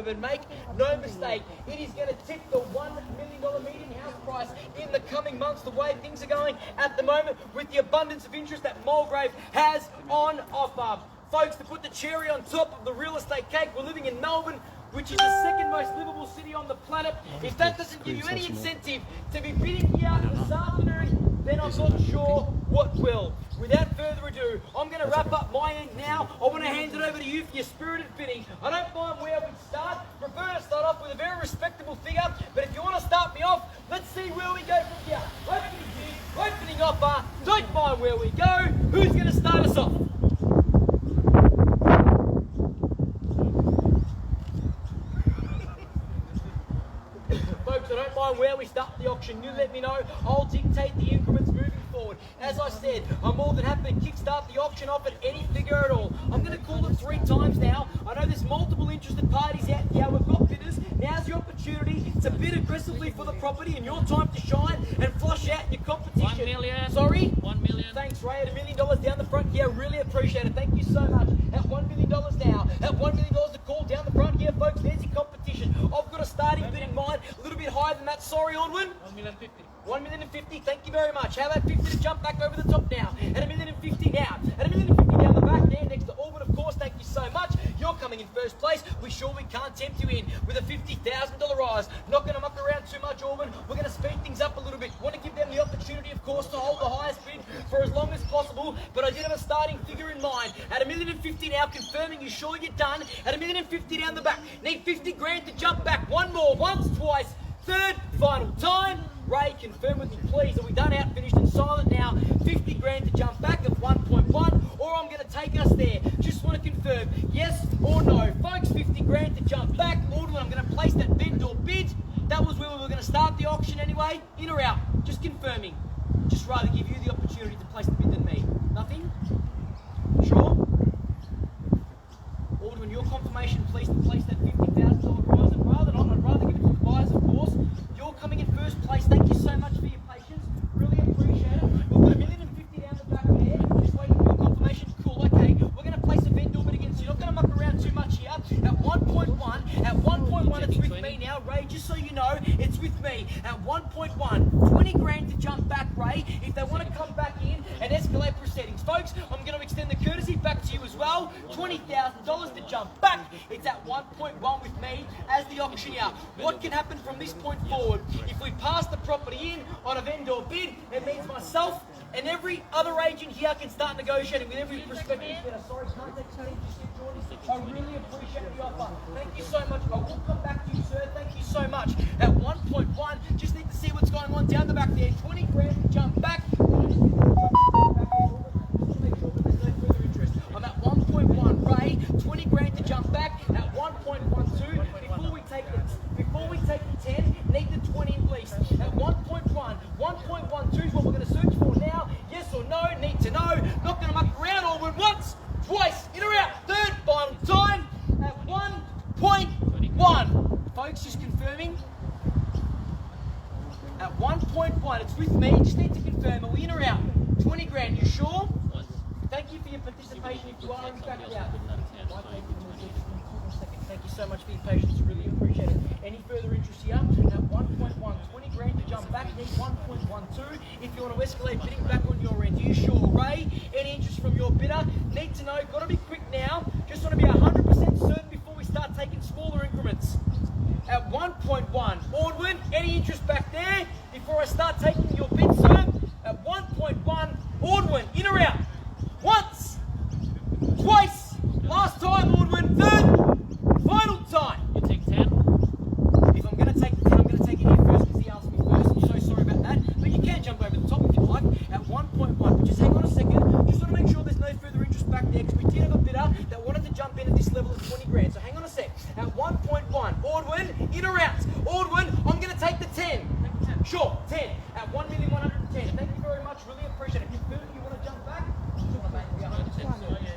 And make no mistake, it is going to tip the $1 million median house price in the coming months, the way things are going at the moment with the abundance of interest that Mulgrave has on offer. Folks, to put the cherry on top of the real estate cake, we're living in Melbourne, which is the second most livable city on the planet. If that doesn't give you any incentive to be bidding here this afternoon, then I'm not sure what will. Without further ado, I'm going to wrap up my end now. I want to hand it over to you for your spirited bidding. I don't mind where we start. Prefer to start off with a very respectable figure, but if you want to start me off, let's see where we go from here. Opening offer, don't mind where we go. Who's going to start us off? Folks, I don't mind where we start the auction. You let me know. I'll dictate the increments moving forward. As I said, I'm more than happy to kickstart the auction off at any figure at all. I'm going to call it 3 times now. I know there's multiple interested parties out here. We've got bidders. Now's your opportunity to bid aggressively for the property and your time to shine and flush out your competition. 1 million. Sorry? 1 million. Thanks, Ray. At $1 million down the front here. Really appreciate it. Thank you so much. At $1 million now. At $1 million to call down the front here, folks. There's your competition. I've got a starting bid in mind. A little bit higher than that. Sorry, Audwin. 1,050,000. 1,050,000, thank you very much. How about 50 to jump back over the top now? At 1,050,000 now. At 1,050,000 down the back there next to Audwin, of course, thank you so much. You're coming in first place. We surely can't tempt you in with a $50,000 rise. Not going to muck around too much, Audwin. We're going to speed things up a little bit. Want to give them the opportunity, of course, to hold the highest bid for as long as possible, but I did have a starting figure in mind. At 1,050,000 now, confirming you sure you're done. At 1,050,000 down the back. Need 50 grand to jump back. One more, once, twice, third, final time. Ray, confirm with me, please. Are we done, out, finished, and silent now? 50 grand to jump back at 1.1, or I'm going to take us there. Just want to confirm, yes or no. Folks, 50 grand to jump back. Audwin, I'm going to place that vendor bid. That was where we were going to start the auction anyway. In or out? Just confirming. Just rather give you the opportunity to place the bid than me. Nothing? Sure? Audwin, your confirmation, please, to place that $50,000 prize. And rather not, I'd rather give it to the buyers, of course. You're coming in first place. Thank you so much for your patience. Really appreciate it. We've got 1,050,000 down the back there. Just waiting for your confirmation. Cool, okay. We're going to place a vendor bid against you. Not going to muck around too much here. At 1.1, it's with me now. Ray, just so you know, it's with me. At 1.1, 20 grand to jump back, Ray. If they want to come back in and escalate proceedings. Folks, I'm going to extend the courtesy back to you as well. $20,000 to jump back. It's at 1.1 with me as the auctioneer. What can happen from this point forward? If we pass the property in on a vendor bid, it means myself and every other agent here can start negotiating with every prospective bidder. Sorry, can't take change just yet, Jordan. I really appreciate the offer. Thank you so much. I will come back to you, sir. Thank you so much. At 1.1, just need to see what's going on down the back there. 20 grand to jump back. I'm at 1.1, Ray. 20 grand to jump back. At 1.12, before we take the 10, need the 20 at least. At 1.1, 1.12 is what we're going to search for now. Yes or no? Need to know. Not going to muck around. Audwin, once, twice, in or out. Third, final time. At 1.1. Folks, just confirming. At 1.1, it's with me. Just need to confirm. Are we in or out? 20 grand. You sure? Thank you for your participation. If you are, in fact, out. Thank you so much for your patience. Really appreciate it. Any further interest here? At 1.1, 20 grand to jump back. Need 1.12. If you want to escalate bidding back on your end, are you sure, Ray? Any interest from your bidder? Need to know. Got to be quick now. Just want to be 100% certain before we start taking smaller increments. At 1.1, Audwin, any interest back there? Before I start taking your bid, sir? At 1.1, Audwin, in or out? Once, twice, last time, Audwin, third, final time. You take 10? If I'm going to take the 10, I'm going to take it here first because he asked me first. I'm so sorry about that. But you can jump over the top if you like at 1.1. But just hang on a second. Just want to make sure there's no further interest back there because we did have a bidder that wanted to jump in at this level of 20 grand. So hang on a sec. At 1.1, Audwin, in or out? Audwin, I'm going to take the 10. Sure, 10. At 1,110,000. Thank you very much. Really appreciate it. Confirm you want to jump back?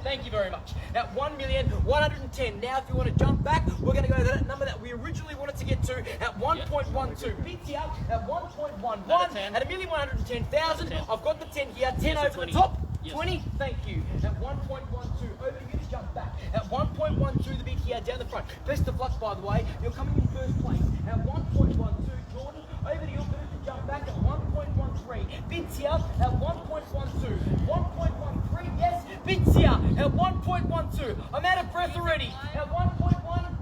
Thank you very much. At 1,110,000. Now, if you want to jump back, we're going to go to that number that we originally wanted to get to at 1.12. Bids here at 1.11. At 1,110,000. I've got the 10 here. 10 over the top. 20. Thank you. At 1.12. Over to you. jump back. At 1.12, the big here down the front. Best of luck, by the way. You're coming in first place. At 1.12, Jordan, over to your bit to jump back at 1.13. Vincia at 1.12. 1.13, yes. Vincia at 1.12. I'm out of breath already. At 1.1.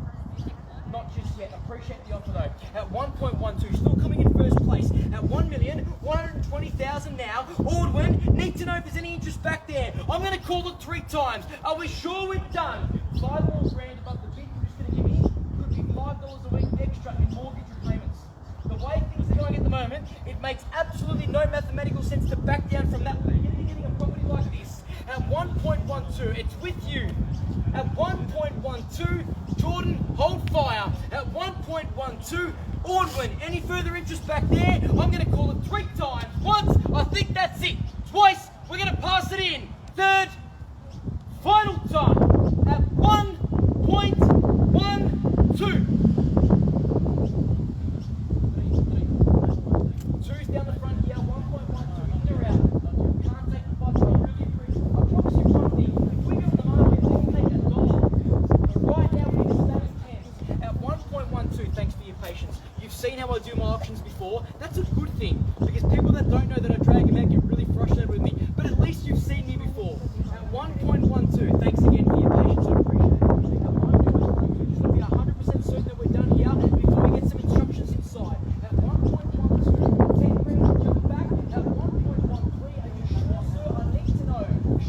Not just yet. Appreciate the offer though. At 1.12, still coming in first place. At 1,120,000 now. Audwin, need to know if there's any interest back there. I'm going to call it 3 times. Are we sure we're done? 5 more grand above the bid you're just going to give me could be $5 a week extra in mortgage repayments. The way things are going at the moment, it makes absolutely no mathematical sense to back down from that. You're getting a property like this. At 1.12, it's with you. At 1.12, Jordan, hold fire. At 1.12, Audwin, any further interest back there? I'm going to call it 3 times. Once, I think that's it. Twice, we're going to pass it in. Third, final time. At 1.12. Two's down the front here, 1.12. In or out. Can't take the 5. I really appreciate it. I promise you one thing. If we go on the market, we can take $1. But right now, we need to stay tense. At 1.12, thanks for your patience. You've seen how I do my auctions before. That's a good thing, because people that don't know that I drag them out get really frustrated with me. But at least you've seen me before. At 1.12, thanks again for your patience. I appreciate it. At 1.12, just to be 100% certain that we're done here before we get some instructions inside. At 1.12, 10 grand to jump back. At 1.13, are you sure, sir? I need to know.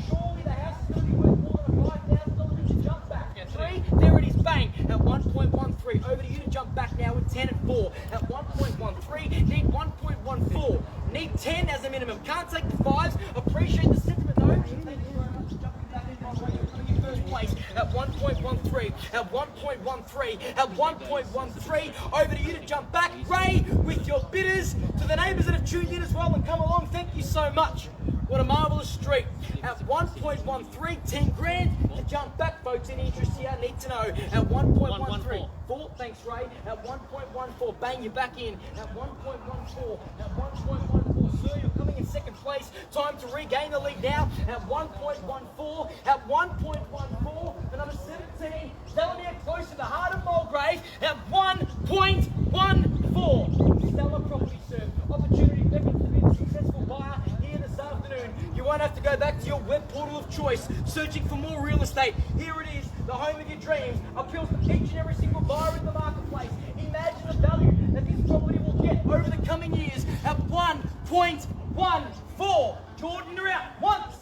Surely the house is going to be worth more than a $5,000 to jump back. At 3, there it is, bang. At 1.13, over to you to jump back now with 10 at 4. At 1.13, need 1.14. Need 10 as a minimum. Can't take the 5s. Appreciate the sentiment though. Thank you very much. Jumping back in my way. You're coming in first place. At 1.13. At 1.13. At 1.13. Over to you to jump back. Ray, with your bidders. To the neighbours that have tuned in as well and come along, thank you so much. What a marvellous street. At 1.13, 10 grand to jump back, folks. Any interest here? Need to know. At 1.13. 4, thanks, Ray. At 1.14, bang, you're back in. At 1.14. At 1.14, sir, you're coming in second place. Time to regain the lead now. At 1.14. At 1.14, the number 17. Delamere close to the heart of Mulgrave. At 1.14. Stellar property, sir. Opportunity beckons to be a successful buyer here this afternoon. You won't have to go back to your web portal of choice, searching for more real estate. Here it is, the home of your dreams. Appeals to each and every single buyer in the marketplace. Imagine the value that this property will get over the coming years at 1.14. Jordan, you're out. Once,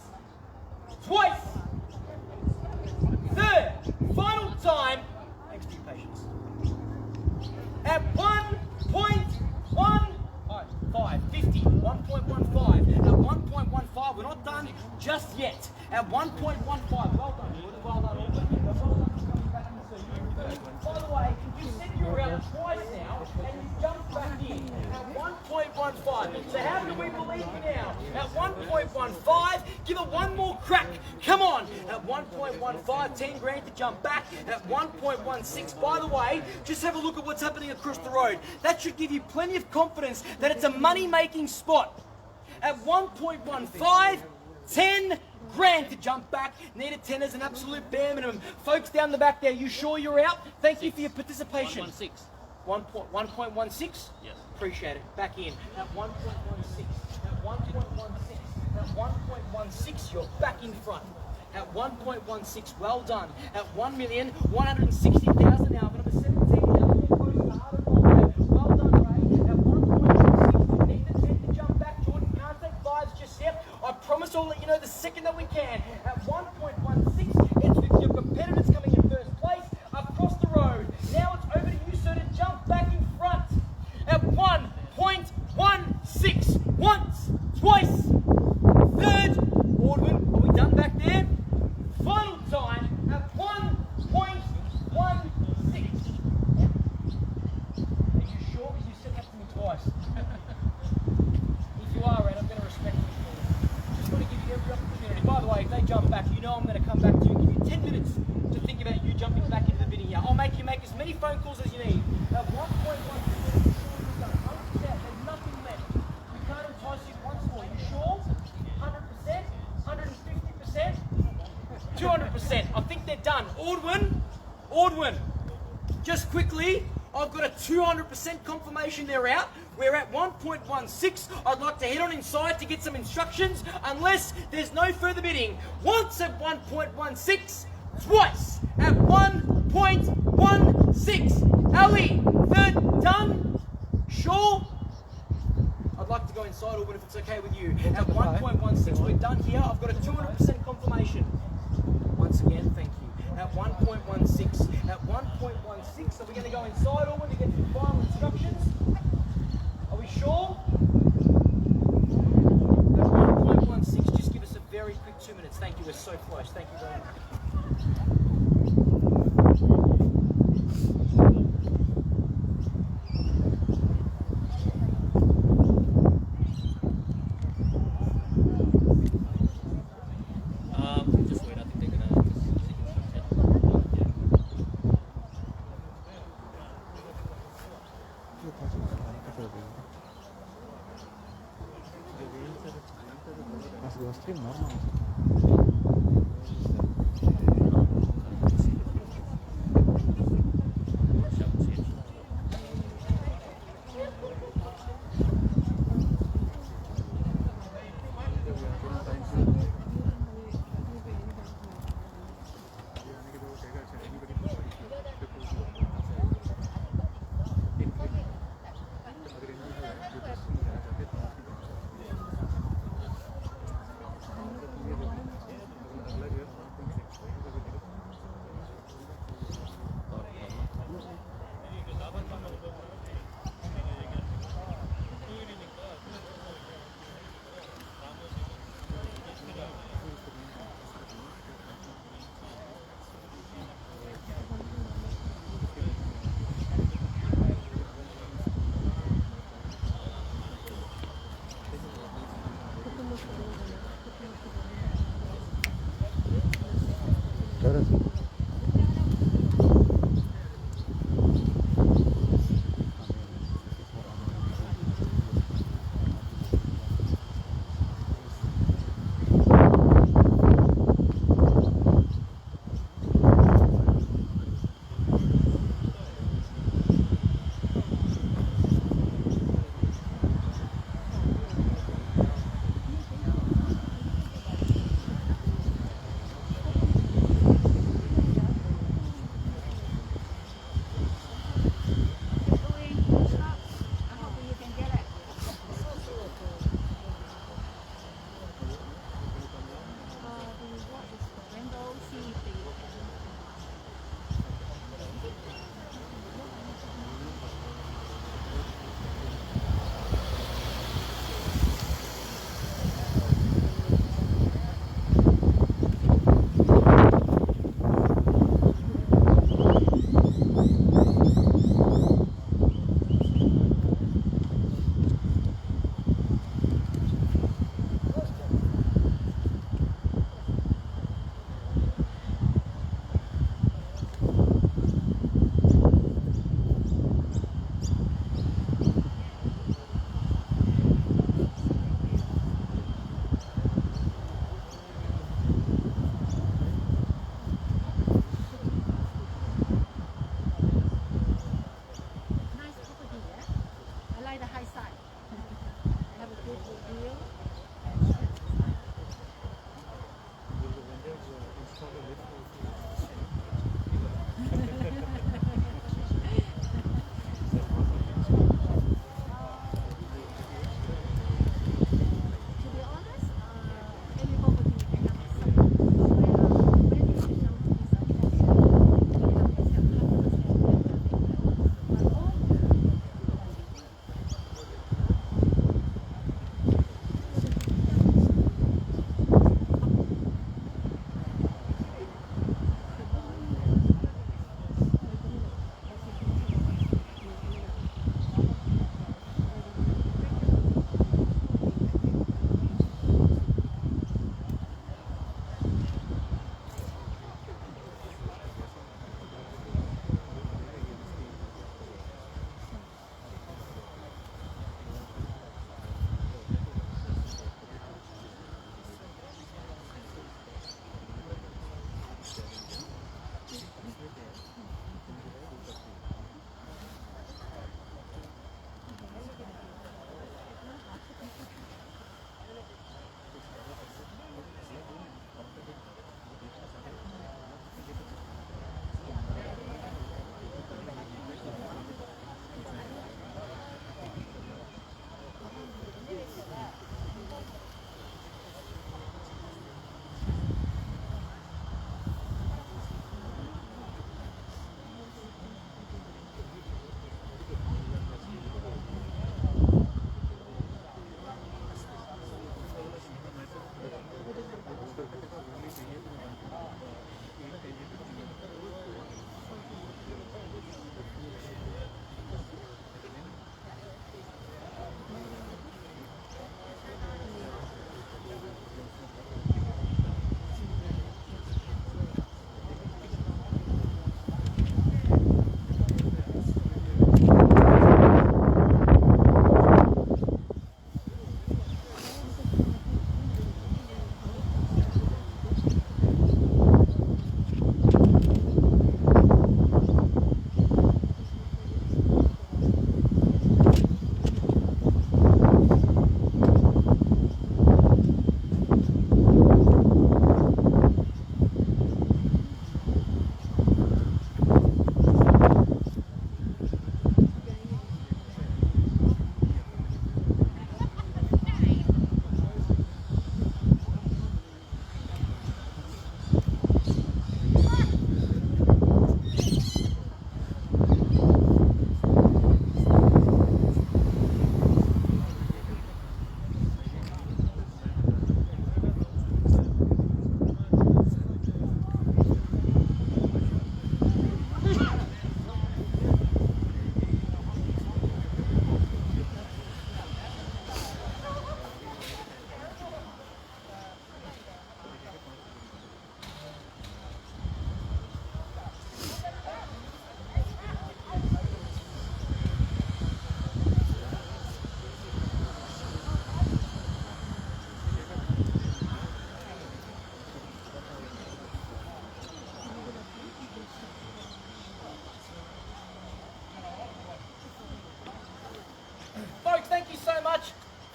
twice, third, final time. Thanks for your patience. At 1.15, 50, 1.15. At 1.15, we're not done just yet. At 1.15, well done. Well done, Audwin. Well done for coming back and seeing you first. By the way, you said you were out twice now, and you jumped back in at 1.15. So how do we believe you now? At 1.15, give it one more crack. Come on. At 1.15, 10 grand to jump back. At 1.16, by the way, just have a look at what's happening across the road. That should give you plenty of confidence that it's a money-making spot. At 1.15, 10 grand to jump back. Need a 10 as an absolute bare minimum. Folks down the back there, you sure you're out? Thank you for your participation. 1.16. 1.16? Yes. Appreciate it. Back in. At 1.16. At 1.16. At 1.16, you're back in front. At 1.16, well done. At 1,160,000 now. Number 17, Delamere close to the heart of Mulgrave. Well done, Ray. At 1.16, need the 10 to jump back. Jordan can't take 5s just yet. I promise I'll let you know the second that we can. At 1.16, it's with your competitors coming in first place across the road. Now it's over to you, sir, to jump back in front. At 1.16, once, twice, third. Audwin, are we done back there? Final time at 1.16. Are you sure? Because you said that to me twice. If you are, Red, I'm going to respect you. Just want to give you every opportunity. By the way, if they jump back, you know I'm going to come back to you and give you 10 minutes to think about you jumping back into the bidding here. I'll make you make as many phone calls as you need. At 1.16, there's nothing left. We can't entice you once more. You sure? 100%? 150%? 200%. I think they're done. Audwin, just quickly, I've got a 200% confirmation they're out. We're at 1.16. I'd like to head on inside to get some instructions, unless there's no further bidding. Once at 1.16, twice at 1.16. Ali, third done? Sure? I'd like to go inside, Audwin, if it's okay with you. At 1.16, we're done here. I've got a 200% confirmation. Once again, thank you. At 1.16. At 1.16, are we going to go inside, Audwin, to get the final instructions? Are we sure? At 1.16, just give us a very quick 2 minutes. Thank you, we're so close. Thank you very much. Just wait, I think they're gonna Mas stream normal.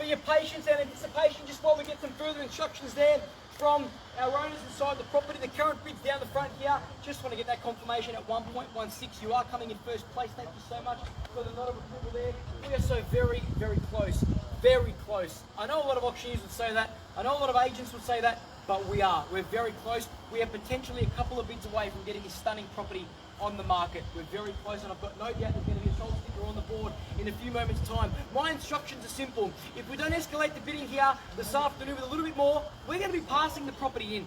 for your patience and anticipation just while we get some further instructions there from our owners inside the property. The current bid's down the front here. Just want to get that confirmation at 1.16. You are coming in first place. Thank you so much for the lot of approval there. We are so very, very close. Very close. I know a lot of auctioneers would say that. I know a lot of agents would say that. But we are. We're very close. We are potentially a couple of bids away from getting this stunning property on the market. We're very close, and I've got no doubt there's going to be a sold sticker on the board in a few moments' time. My instructions are simple. If we don't escalate the bidding here this afternoon with a little bit more, we're going to be passing the property in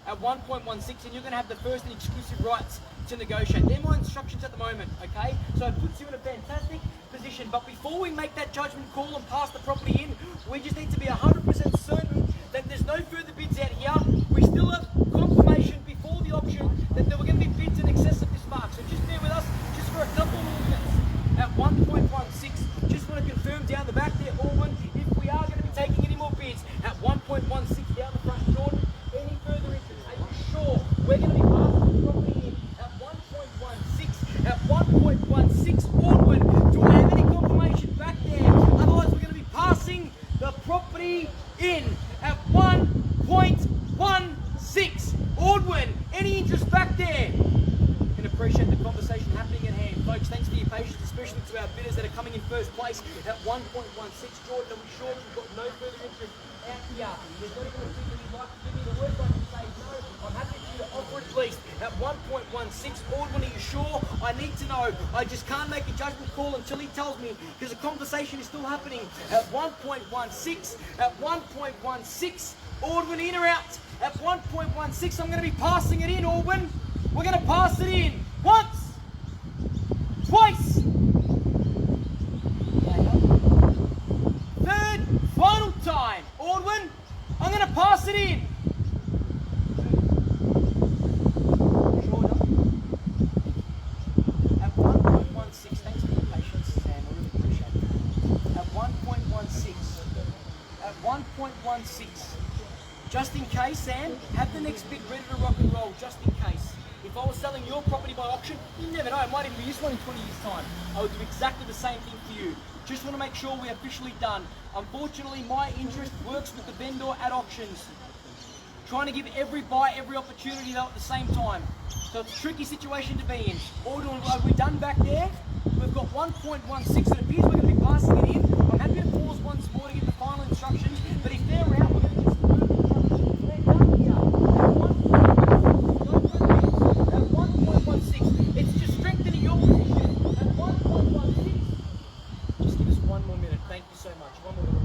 at 1.16, and you're going to have the first and exclusive rights to negotiate. They're my instructions at the moment, okay? So it puts you in a fantastic position. But before we make that judgment call and pass the property in, we just need to be 100% certain that there's no further bids out here. We still have confirmation before the auction that there were going to be bids in excess of this mark. So just bear with us just for a couple more minutes at 1.16. Just want to confirm down the back there, Audwin, if we are going to be taking any more bids at 1.16 down the front. Jordan, any further interest? Are you sure we're going to be passing the property in at 1.16? At 1.16, Audwin, do I have any confirmation back there? Otherwise, we're going to be passing the property in at 1.16. Audwin, any interest back there? Can appreciate the conversation happening at hand. Folks, thanks for your patience, especially to our bidders that are coming in first place at 1.16. Jordan, are we sure we've got no further interest out here? There's not even a figure you'd like to give me. The worst I can say is no. I'm happy for you to offer at least at 1.16. Audwin, are you sure? I need to know. I just can't make a judgment call until he tells me, because the conversation is still happening at 1.16. At 1.16. Audwin, in or out? At 1.16, I'm going to be passing it in, Audwin. We're going to pass it in once, twice, third, final time. Audwin, I'm going to pass it in. At 1.16, thanks for your patience, Sam. I really appreciate it. At 1.16. At 1.16. Just in case, Sam, have the next bid ready to rock and roll, just in case. If I was selling your property by auction, you never know, it might even be this one in 20 years' time. I would do exactly the same thing for you. Just want to make sure we're officially done. Unfortunately, my interest works with the vendor at auctions. Trying to give every buyer every opportunity though at the same time. So it's a tricky situation to be in. Are we done back there? We've got 1.16. It appears we're going to be passing it in. I'm happy to pause once more to get the final instructions, but if they're out, we're going to get some further instructions. They're done here. At 1.16. It's just strengthening your position. At 1.16. Just give us one more minute. Thank you so much. One more minute.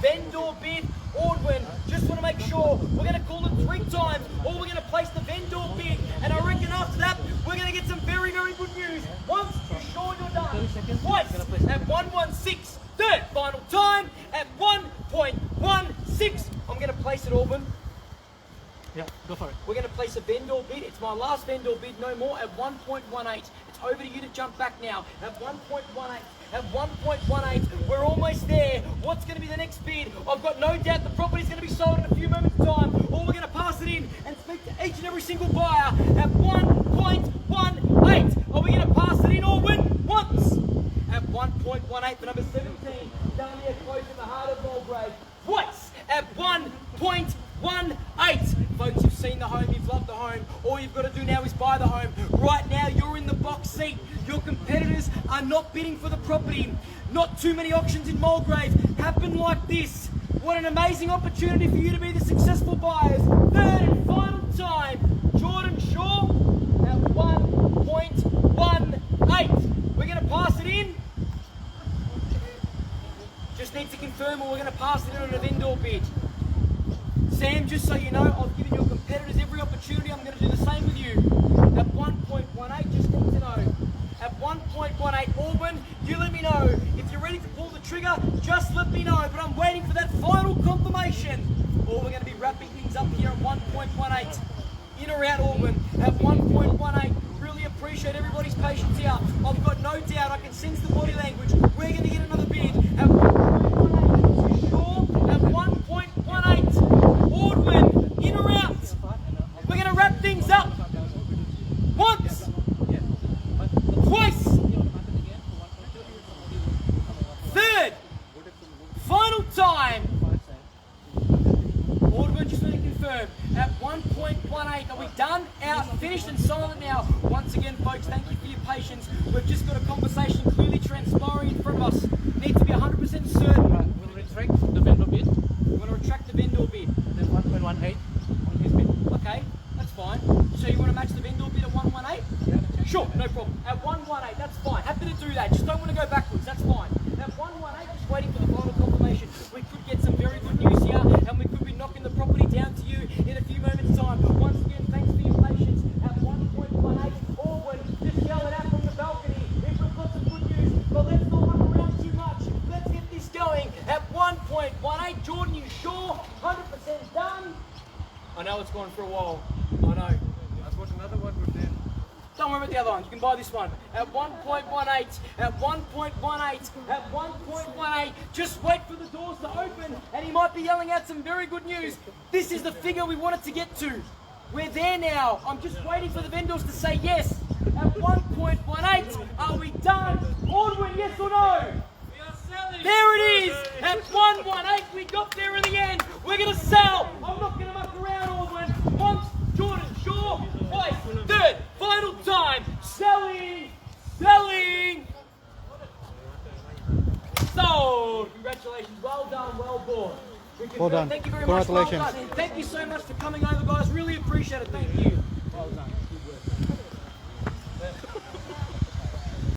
vendor bid, Audwin. Just want to make sure we're going to call it 3 times, or we're going to place the vendor bid. And I reckon after that, we're going to get some very, very good news. Once you're sure you're done, twice at 116. Third final time at 1.16. I'm going to place it, Audwin. Yeah, go for it. We're going to place a vendor bid. It's my last vendor bid, no more, at 1.18. It's over to you to jump back now at 1.18. At 1.18, we're almost there. What's going to be the next bid? I've got no doubt the property's going to be sold in a few moments' time, or we're going to pass it in and speak to each and every single buyer at 1.18. Are we going to pass it in or win once? At 1.18 for number 17, Delamere close in the heart of Mulgrave. Twice at 1.18. Folks, you've seen the home, you've loved the home. All you've got to do now is buy the home. Right now, you're in the box seat. Your competitors are not bidding for the property. Not too many auctions in Mulgrave happen like this. What an amazing opportunity for you to be the successful buyers. Third and final time, Jordan Shaw at 1.18. We're going to pass it in. Just need to confirm, or we're going to pass it in on a vendor bid. Sam, just so you know, I've given your competitors every opportunity. I'm going to do the same with you. At 1.18, just need to know. At 1.18, Audwin, you let me know. If you're ready to pull the trigger, just let me know. But I'm waiting for that final confirmation. Or we're going to be wrapping things up here at 1.18. In or out, Audwin, at 1.18. Really appreciate everybody's patience here. I've got no doubt, I can sense the body language. We're going to get another bid at 1.18. You sure? At 1.18. Audwin, in or out? We're going to wrap things up. Once. Twice. Third. Final time. Audwin, just want to confirm. At 1.18. Are we done, out, finished and silent now? Once again, folks, thank you for your patience. We've just got a conversation clearly transpiring in front of us. Need to be 100% certain. Right, we'll retract the vendor bid. We're going to retract the vendor bid. Then 1.18 on his bid. Okay, that's fine. So you want to match the vendor bid at 118? Yeah, Sure, no problem. At 118, that's fine. Happy to do that. Just don't want to go backwards. That's fine. At 118, just waiting for the final confirmation. We could get some very good news here, and we could be knocking the property down to you in a few moments' time. Once again, thanks for your patience. At 1.18, Audwin, just yell it out from the balcony if we've got some good news. But let's not run around too much. Let's get this going. At 1.18, Jordan, you sure? 100% done? I know it's gone for a while. I know. I've got another one with them. Don't worry about the other one. You can buy this one. At 1.18. At 1.18. At 1.18. Just wait for the doors to open, and he might be yelling out some very good news. This is the figure we wanted to get to. We're there now. I'm just waiting for the vendors to say yes. at 1.18. Are we done? Audwin, yes or no? There it is! At 118, we got there in the end. We're going to sell. I'm not going to muck around, Audwin. Once, Jordan, Shaw, twice, third, final time. Selling, selling. Sold. Congratulations. Well done, well bought. Well done. Thank you very much. Well Congratulations. done. Thank you so much for coming over, guys. Really appreciate it. Thank you.